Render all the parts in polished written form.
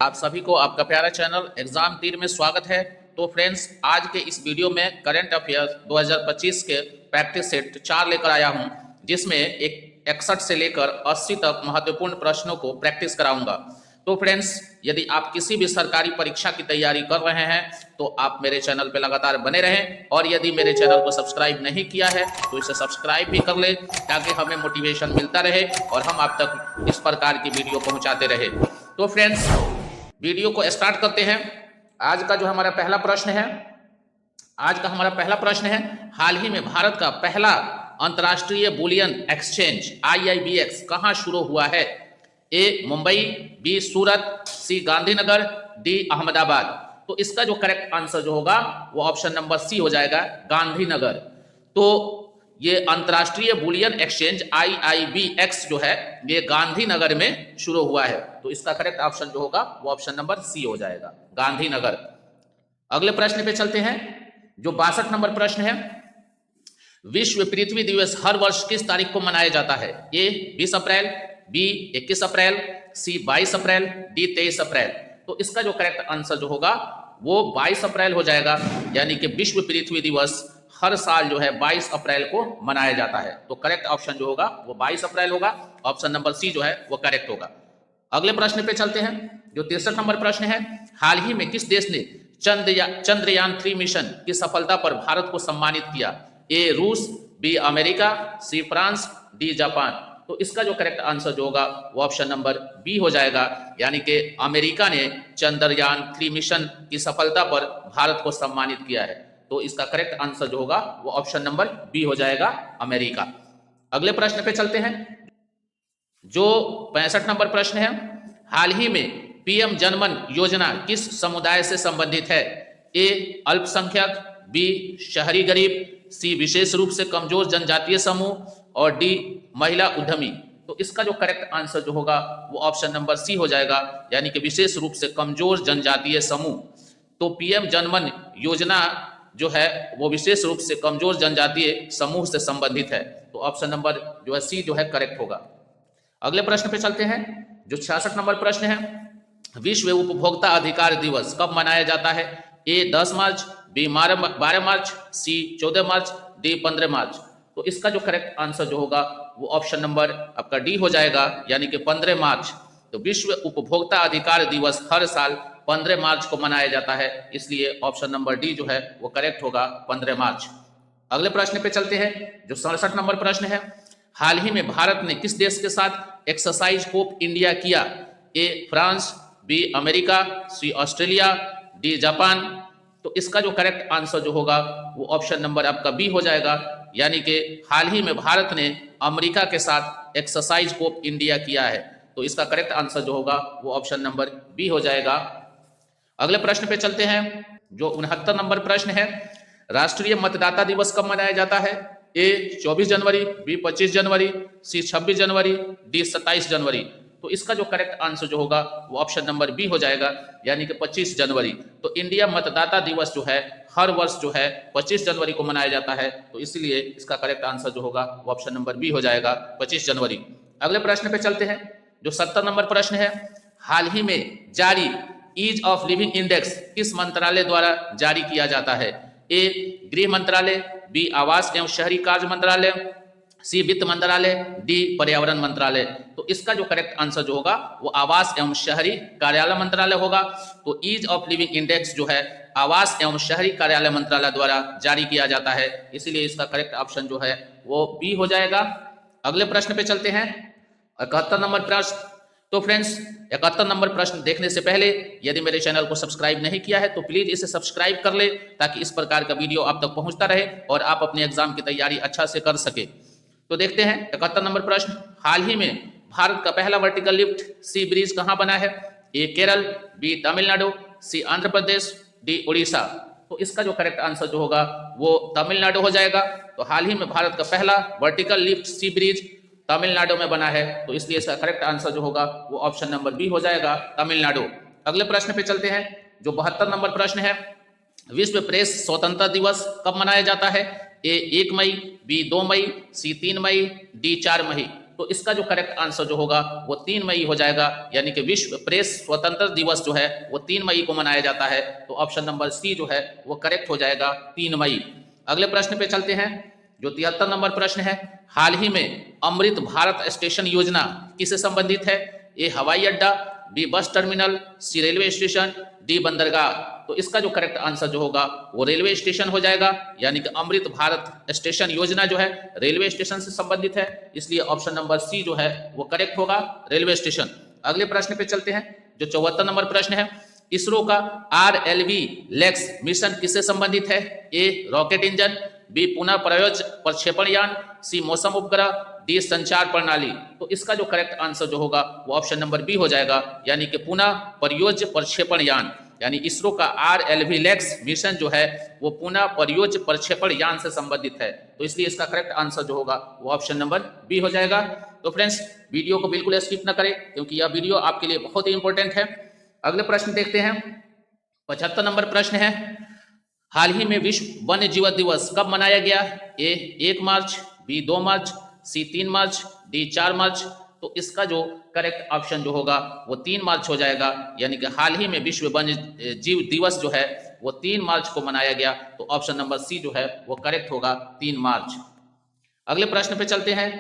आप सभी को आपका प्यारा चैनल एग्जाम तीर में स्वागत है। तो फ्रेंड्स, आज के इस वीडियो में करंट अफेयर्स 2025 के प्रैक्टिस सेट 4 लेकर आया हूं, जिसमें 61 से लेकर 80 तक महत्वपूर्ण प्रश्नों को प्रैक्टिस कराऊंगा। तो फ्रेंड्स, यदि आप किसी भी सरकारी परीक्षा की तैयारी कर रहे हैं तो आप मेरे चैनल पर लगातार बने रहें, और यदि मेरे चैनल को सब्सक्राइब नहीं किया है तो इसे सब्सक्राइब भी कर ले, ताकि हमें मोटिवेशन मिलता रहे और हम आप तक इस प्रकार की वीडियो पहुंचाते रहे। तो फ्रेंड्स, वीडियो को स्टार्ट करते हैं। आज का जो हमारा पहला प्रश्न है, हाल ही में भारत का पहला अंतर्राष्ट्रीय बुलियन एक्सचेंज IIBX कहां शुरू हुआ है? ए मुंबई, बी सूरत, सी गांधीनगर, डी अहमदाबाद। तो इसका जो करेक्ट आंसर जो होगा वो ऑप्शन नंबर सी हो जाएगा, गांधीनगर। तो ये अंतर्राष्ट्रीय बुलियन एक्सचेंज IIBX जो है ये गांधीनगर में शुरू हुआ है। तो इसका करेक्ट ऑप्शन जो होगा वो ऑप्शन नंबर सी हो जाएगा, गांधीनगर। अगले प्रश्न पे चलते हैं, जो 62 नंबर प्रश्न है। विश्व पृथ्वी दिवस हर वर्ष किस तारीख को मनाया जाता है? ए 20 अप्रैल, बी 21 अप्रैल, सी 22 अप्रैल, डी 23 अप्रैल। तो इसका जो करेक्ट आंसर जो होगा वो 22 अप्रैल हो जाएगा, यानी कि विश्व पृथ्वी दिवस हर साल जो है 22 अप्रैल को मनाया जाता है। तो करेक्ट ऑप्शन जो होगा वो 22 अप्रैल होगा, ऑप्शन नंबर सी जो है वो करेक्ट होगा। अगले प्रश्न पे चलते हैं, जो 63 नंबर प्रश्न है। हाल ही में किस देश ने चंद्रयान 3 मिशन की सफलता पर भारत को सम्मानित किया? ए रूस, B America, C France, D Japan. तो इसका जो करेक्ट आंसर जो होगा वो ऑप्शन नंबर बी हो जाएगा, यानी कि अमेरिका ने चंद्रयान 3 मिशन की सफलता पर भारत को सम्मानित किया है। तो इसका करेक्ट आंसर जो होगा वो ऑप्शन नंबर बी हो जाएगा, अमेरिका। अगले प्रश्न पे चलते हैं, जो 65 नंबर प्रश्न है। हाल ही में PM जनमन योजना किस समुदाय से संबंधित है? ए अल्पसंख्यक, बी शहरी गरीब, सी विशेष रूप से कमजोर जनजातीय समूह, और डी महिला उद्यमी। तो इसका जो करेक्ट आंसर जो होगा वो ऑप्शन नंबर सी हो जाएगा, यानी कि विशेष रूप से कमजोर जनजातीय समूह। तो PM जनमन योजना जो है वो विशेष रूप से कमजोर जनजातीय समूह से संबंधित है। तो ऑप्शन नंबर जो है सी जो है करेक्ट होगा। अगले प्रश्न पे चलते हैं, जो 66 नंबर प्रश्न है। विश्व उपभोक्ता अधिकार दिवस कब मनाया जाता है? ए 10 मार्च, बी 12 मार्च, सी 14 मार्च, डी 15 मार्च। तो इसका जो करेक्ट आंसर जो होगा वो ऑप्शन नंबर आपका डी हो जाएगा, यानी कि 15 मार्च। तो विश्व उपभोक्ता अधिकार दिवस हर साल 15 मार्च को मनाया जाता है, इसलिए ऑप्शन नंबर डी जो है वो करेक्ट होगा, 15 मार्च। अगले प्रश्न पे चलते हैं, जो 67 नंबर प्रश्न है। हाल ही में भारत ने किस देश के साथ एक्सरसाइज होप इंडिया किया? A France, B America, C Australia, D Japan. तो इसका जो करेक्ट आंसर जो होगा वो ऑप्शन नंबर आपका बी हो जाएगा, यानी कि हाल ही में भारत ने अमेरिका के साथ एक्सरसाइज होप इंडिया किया है। तो इसका करेक्ट आंसर जो होगा वो ऑप्शन नंबर बी हो जाएगा। अगले प्रश्न पे चलते हैं, जो 69 नंबर प्रश्न है। राष्ट्रीय मतदाता दिवस कब मनाया जाता है? ए 24 जनवरी, बी 25 जनवरी, सी 26 जनवरी, डी 27 जनवरी। तो इसका जो करेक्ट आंसर जो होगा वो ऑप्शन नंबर बी हो जाएगा, यानी कि 25 जनवरी। तो इंडिया मतदाता दिवस जो है हर वर्ष जो है 25 जनवरी को मनाया जाता है, तो इसलिए इसका करेक्ट आंसर जो होगा वो ऑप्शन नंबर बी हो जाएगा, 25 जनवरी। अगले प्रश्न पे चलते हैं, जो 70 नंबर प्रश्न है। हाल ही में जारी ईज ऑफ लिविंग इंडेक्स किस मंत्रालय द्वारा जारी किया जाता है? ए गृह मंत्रालय, बी आवास एवं शहरी कार्य मंत्रालय, सी वित्त मंत्रालय, डी पर्यावरण मंत्रालय। तो इसका जो करेक्ट आंसर जो होगा वो आवास एवं शहरी कार्यालय मंत्रालय होगा। तो ईज ऑफ लिविंग इंडेक्स जो है आवास एवं शहरी कार्यालय मंत्रालय द्वारा जारी किया जाता है, इसलिए इसका करेक्ट ऑप्शन जो है वो बी हो जाएगा। अगले प्रश्न पे चलते हैं, 71 नंबर प्रश्न। तो फ्रेंड्स, 71 नंबर प्रश्न देखने से पहले यदि मेरे चैनल को सब्सक्राइब नहीं किया है तो प्लीज इसे सब्सक्राइब कर ले, ताकि इस प्रकार का वीडियो आप तक पहुंचता रहे और आप अपने एग्जाम की तैयारी अच्छा से कर सके। तो देखते हैं 71 नंबर प्रश्न। हाल ही में भारत का पहला वर्टिकल लिफ्ट सी ब्रिज कहां बना है? ए केरल, बी तमिलनाडु, सी आंध्र प्रदेश, डी उड़ीसा। तो इसका जो करेक्ट आंसर जो होगा वो तमिलनाडु हो जाएगा। तो हाल ही में भारत का पहला वर्टिकल लिफ्ट सी ब्रिज तमिलनाडु में बना है, तो इसलिए इसका करेक्ट आंसर जो होगा वो ऑप्शन नंबर बी हो जाएगा, तमिलनाडु। अगले प्रश्न पे चलते हैं, जो 72 नंबर प्रश्न है। विश्व प्रेस स्वतंत्रता दिवस कब मनाया जाता है? ए 1 मई, बी 2 मई, सी 3 मई, डी 4 मई। तो इसका जो करेक्ट आंसर जो होगा वो 3 मई हो जाएगा, यानी कि विश्व प्रेस स्वतंत्रता दिवस जो है वो 3 मई को मनाया जाता है। तो ऑप्शन नंबर सी जो है वो करेक्ट हो जाएगा 3 मई। अगले प्रश्न पे चलते हैं, जो 73 नंबर प्रश्न है, हाल ही में अमृत भारत स्टेशन योजना किससे संबंधित है? ए हवाई अड्डा, बी बस टर्मिनल, सी रेलवे स्टेशन, डी बंदरगाह। तो इसका जो करेक्ट आंसर जो होगा वो रेलवे स्टेशन हो जाएगा, यानी कि अमृत भारत स्टेशन योजना जो है रेलवे स्टेशन से संबंधित है, इसलिए ऑप्शन नंबर सी जो है वो करेक्ट होगा, रेलवे स्टेशन। अगले प्रश्न पे चलते हैं, जो 74 नंबर प्रश्न है, इसरो का RLV लेक्स मिशन किससे संबंधित है? ए रॉकेट इंजन, बी पुनः प्रयोज्य प्रक्षेपण यान, सी मौसम उपग्रह, डी संचार प्रणाली। तो इसका जो करेक्ट आंसर जो होगा वो ऑप्शन नंबर बी हो जाएगा, यानी कि पुनः प्रयोज्य प्रक्षेपण यान। यानी इसरो का RLV लेक्स मिशन जो है वो पुनः प्रयोज्य प्रक्षेपण यान से संबंधित है, तो इसलिए इसका करेक्ट आंसर जो होगा वो ऑप्शन नंबर बी हो जाएगा। तो फ्रेंड्स, वीडियो को बिल्कुल स्किप ना करें, क्योंकि यह वीडियो आपके लिए बहुत ही इंपॉर्टेंट है। अगले प्रश्न देखते हैं, 75 नंबर प्रश्न है, हाल ही में विश्व वन्य जीव दिवस कब मनाया गया? ए 1 मार्च, बी 2 मार्च, सी 3 मार्च, डी 4 मार्च। तो इसका जो करेक्ट ऑप्शन जो होगा वो 3 मार्च हो जाएगा, यानी कि हाल ही में विश्व वन्य जीव दिवस जो है वो 3 मार्च को मनाया गया, तो ऑप्शन नंबर सी जो है वो करेक्ट होगा, 3 मार्च। अगले प्रश्न पे चलते हैं,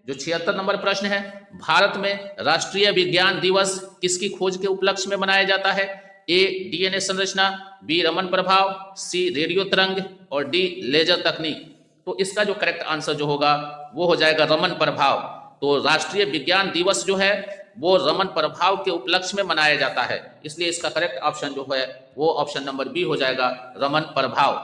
जो 76 नंबर प्रश्न है, भारत में राष्ट्रीय विज्ञान दिवस किसकी खोज के उपलक्ष्य में मनाया जाता है? ए DNA संरचना, बी रमन प्रभाव, सी रेडियो तरंग और डी लेजर तकनीक। तो इसका जो करेक्ट आंसर जो होगा वो हो जाएगा रमन प्रभाव। तो राष्ट्रीय विज्ञान दिवस जो है वो रमन प्रभाव के उपलक्ष्य में मनाया जाता है, इसलिए इसका करेक्ट ऑप्शन जो है वो ऑप्शन नंबर बी हो जाएगा, रमन प्रभाव।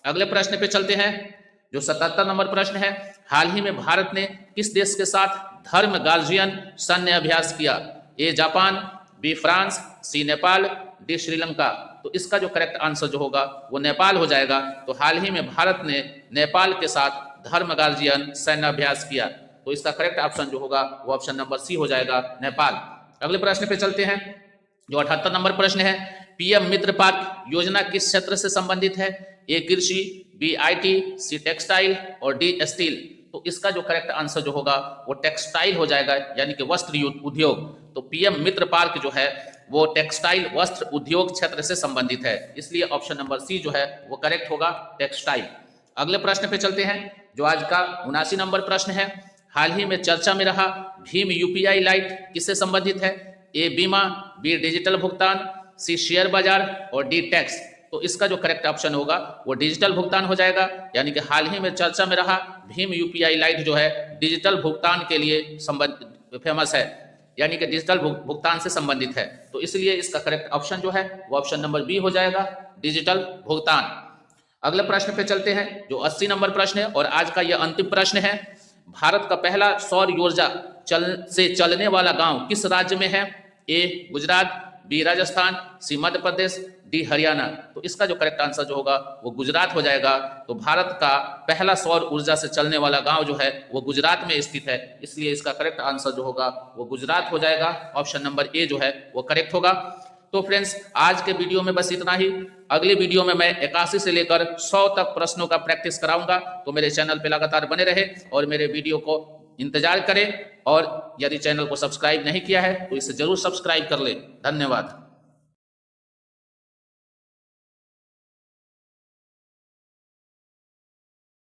अगले प्रश्न पे चलते हैं, जो 77 नंबर प्रश्न है, हाल ही में भारत ने किस देश के साथ धर्म गार्जियन सैन्य अभ्यास किया? A Japan, B France, C Nepal, D Sri Lanka. तो इसका जो करेक्ट आंसर जो होगा वो नेपाल हो जाएगा। तो हाल ही में भारत ने नेपाल के साथ धर्म गार्जियन सैन्य अभ्यास किया, तो इसका करेक्ट ऑप्शन जो होगा वो ऑप्शन नंबर सी हो जाएगा, नेपाल। अगले प्रश्न पे चलते हैं, जो 78 नंबर प्रश्न है, PM मित्र पार्क योजना किस क्षेत्र से संबंधित है? ए कृषि, बी IT, सी टेक्सटाइल और डी स्टील। तो इसका जो करेक्ट आंसर जो होगा वो टेक्सटाइल हो जाएगा, यानी कि वस्त्र उद्योग। तो PM मित्र पार्क जो है वो टेक्सटाइल वस्त्र उद्योग क्षेत्र से संबंधित है, इसलिए ऑप्शन नंबर सी जो है वो करेक्ट होगा, टेक्सटाइल। अगले प्रश्न पे चलते हैं, जो आज का 79 नंबर प्रश्न है, हाल ही में चर्चा में रहा भीम UPI लाइट किससे संबंधित है? ए बीमा, बी डिजिटल भुगतान, सी शेयर बाजार और डी टैक्स। तो इसका जो करेक्ट ऑप्शन होगा वो डिजिटल भुगतान हो जाएगा, यानी कि हाल ही में चर्चा में रहा भीम UPI लाइट जो है डिजिटल भुगतान के लिए फेमस है, यानी कि डिजिटल भुगतान से संबंधित है, तो इसलिए इसका करेक्ट ऑप्शन जो है वो ऑप्शन नंबर बी हो जाएगा, डिजिटल भुगतान। अगले प्रश्न पे चलते हैं, जो 80 नंबर प्रश्न है और आज का यह अंतिम प्रश्न है, भारत का पहला सौर ऊर्जा से चलने वाला गांव किस राज्य में है? ए गुजरात, बी राजस्थान, सी मध्य प्रदेश, डी हरियाणा। तो इसका जो करेक्ट आंसर जो होगा वो गुजरात हो जाएगा। तो भारत का पहला सौर ऊर्जा से चलने वाला गांव जो है वो गुजरात में स्थित है, इसलिए इसका करेक्ट आंसर जो होगा वो गुजरात हो जाएगा, ऑप्शन नंबर ए जो है वो करेक्ट होगा। तो फ्रेंड्स, आज के वीडियो में बस इतना ही। अगले वीडियो में मैं 81 से लेकर 100 तक प्रश्नों का प्रैक्टिस कराऊंगा, तो मेरे चैनल पे लगातार बने रहे और मेरे वीडियो को इंतजार करें। और यदि चैनल को सब्सक्राइब नहीं किया है तो इसे जरूर सब्सक्राइब कर ले। धन्यवाद।